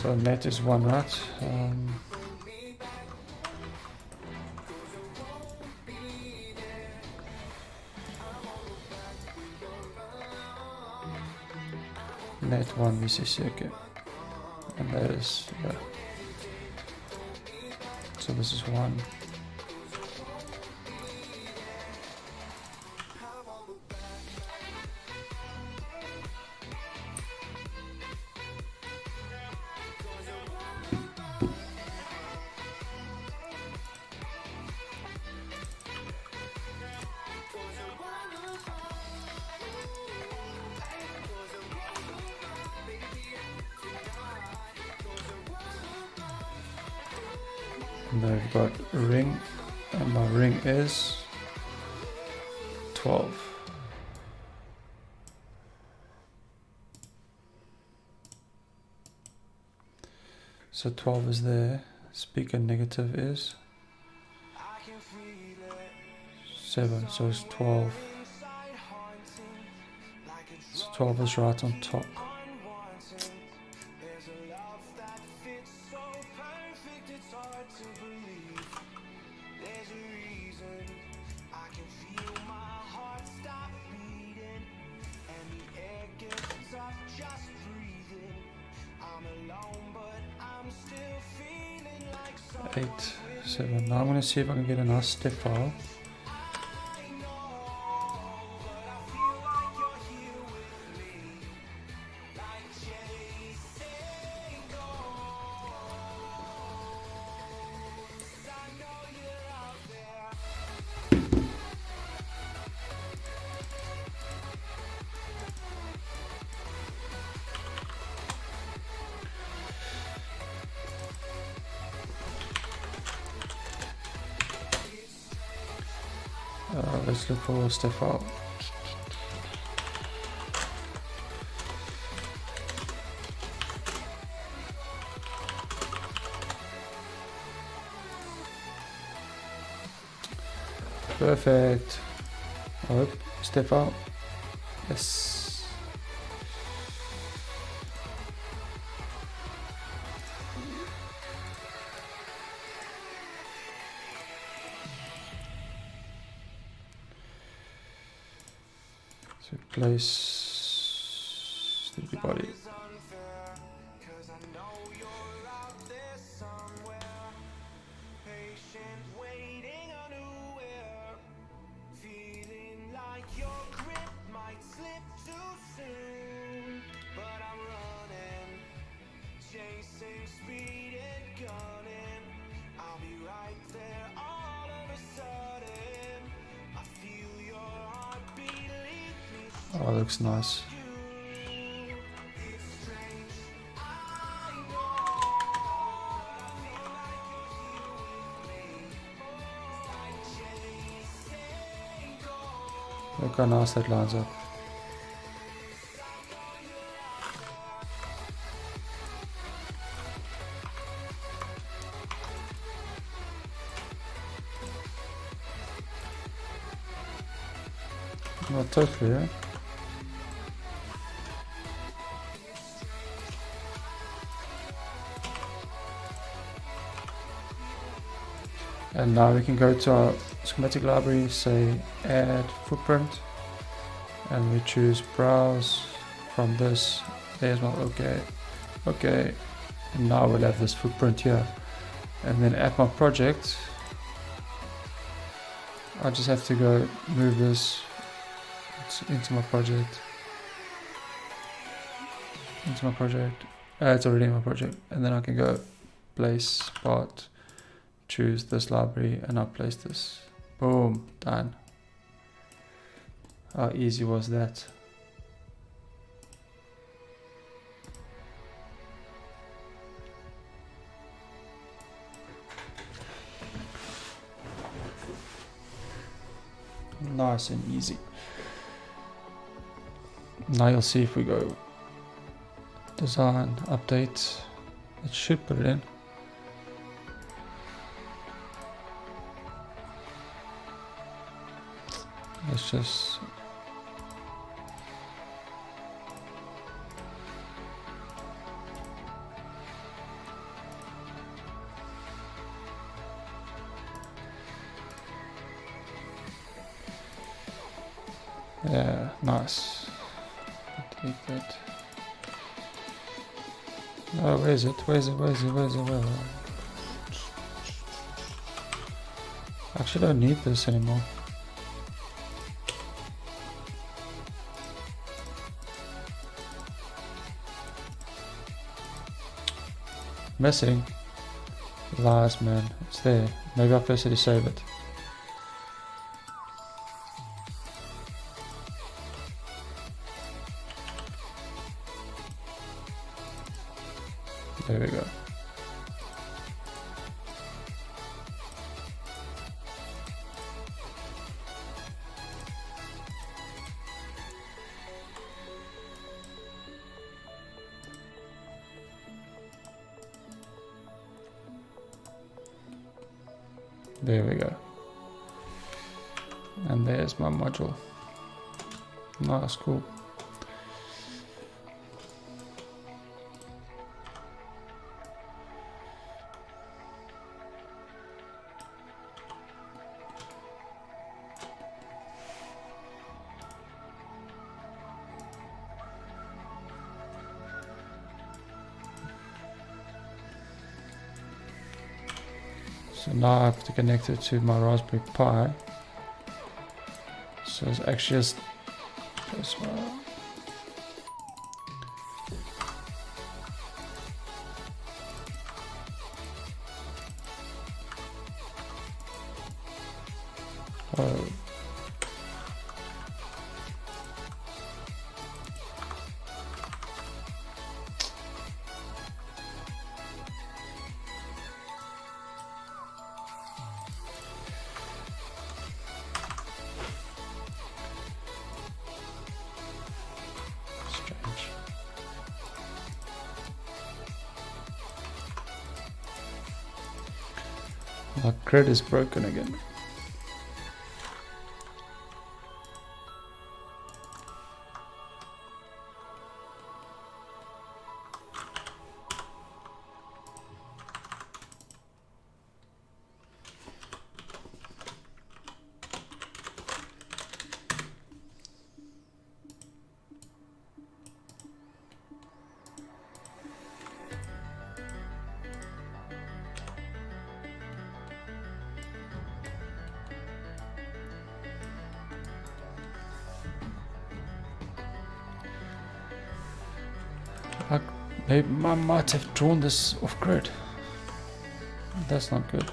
so net is 1, right? Net 1 VCC, okay, and that is, yeah. So this is 1. And then we've got ring, and my ring is 12. So 12 is there. Speaker negative is 7, so it's 12. So 12 is right on top. Eight, 7. Now I'm going to see if I can get a nice step file. Let's look for a step file. Perfect. Oh, step out. Yes. So place the body. Oh, looks nice. Look how nice that lines up. Not totally, yeah? And now we can go to our schematic library, say add footprint, and we choose browse from this. There's one, okay, okay. And now we'll have this footprint here. And then at my project, I just have to go move this into my project. It's already in my project. And then I can go place part, choose this library, and I'll place this. Boom, done. How easy was that? Nice and easy. Now you'll see if we go design, update, it should put it in. Let's just yeah, nice. Take that. Oh, where is it? Where is it? I actually don't need this anymore. Missing. Lies, man. It's there. Maybe I first had to save it. There we go. There we go. And there's my module. Nice, cool. So now I have to connect it to my Raspberry Pi. So it's actually just this one. Oh. My grid is broken again. Maybe I might have drawn this off grid. That's not good.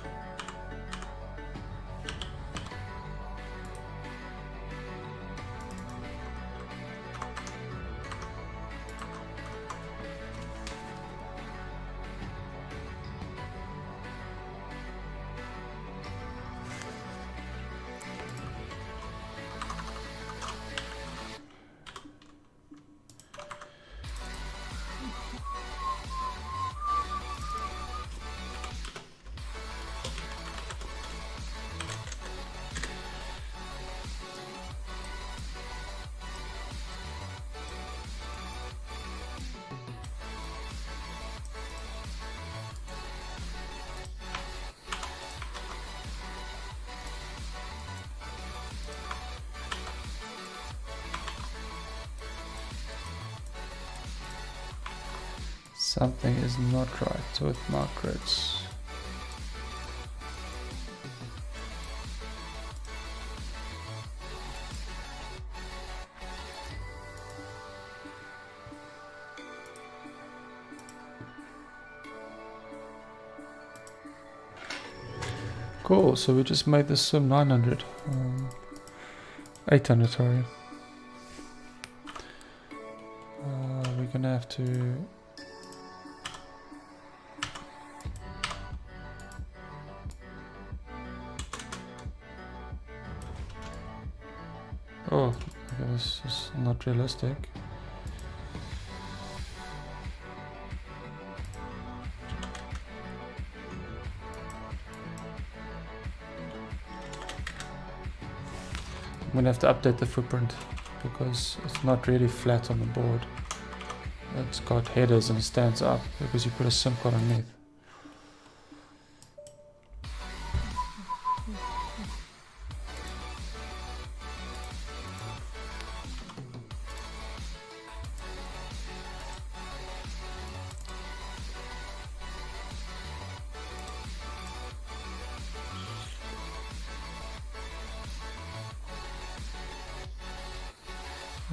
Something is not right with my grids. Cool, so we just made this sim 900. 800, sorry. We're gonna have to... Oh, okay, this is not realistic. I'm gonna have to update the footprint because it's not really flat on the board. It's got headers and it stands up because you put a SIM card underneath.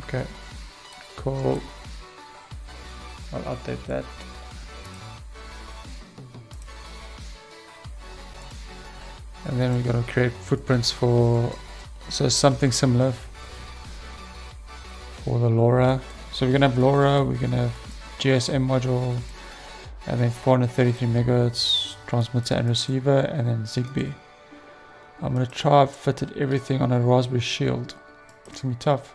Okay, cool. I'll update that. And then we're going to create footprints for, so something similar for the LoRa. So we're going to have LoRa, we're going to have GSM module, and then 433 megahertz transmitter and receiver, and then Zigbee. I'm going to try fitted everything on a Raspberry Shield. It's going to be tough.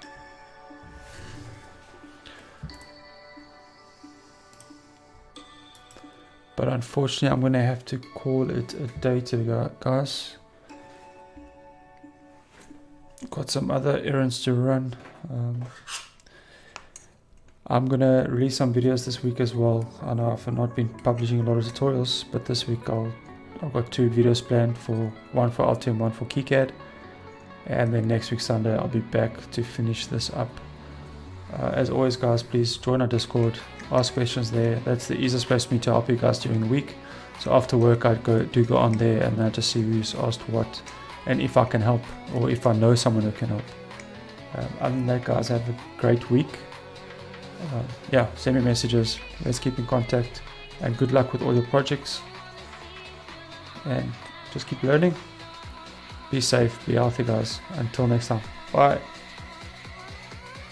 But unfortunately, I'm going to have to call it a day today, guys. Got some other errands to run. I'm going to release some videos this week as well. I know I've not been publishing a lot of tutorials, but this week I've got 2 videos planned, one for Altium, one for KiCad. And then next week Sunday, I'll be back to finish this up. As always, guys, please join our Discord. Ask questions there. That's the easiest place for me to help you guys during the week. So after work I do go on there and I just see who's asked what and if I can help or if I know someone who can help. Other than that, guys, have a great week. Yeah, send me messages. Let's keep in contact and good luck with all your projects. And just keep learning. Be safe, be healthy, guys. Until next time. Bye.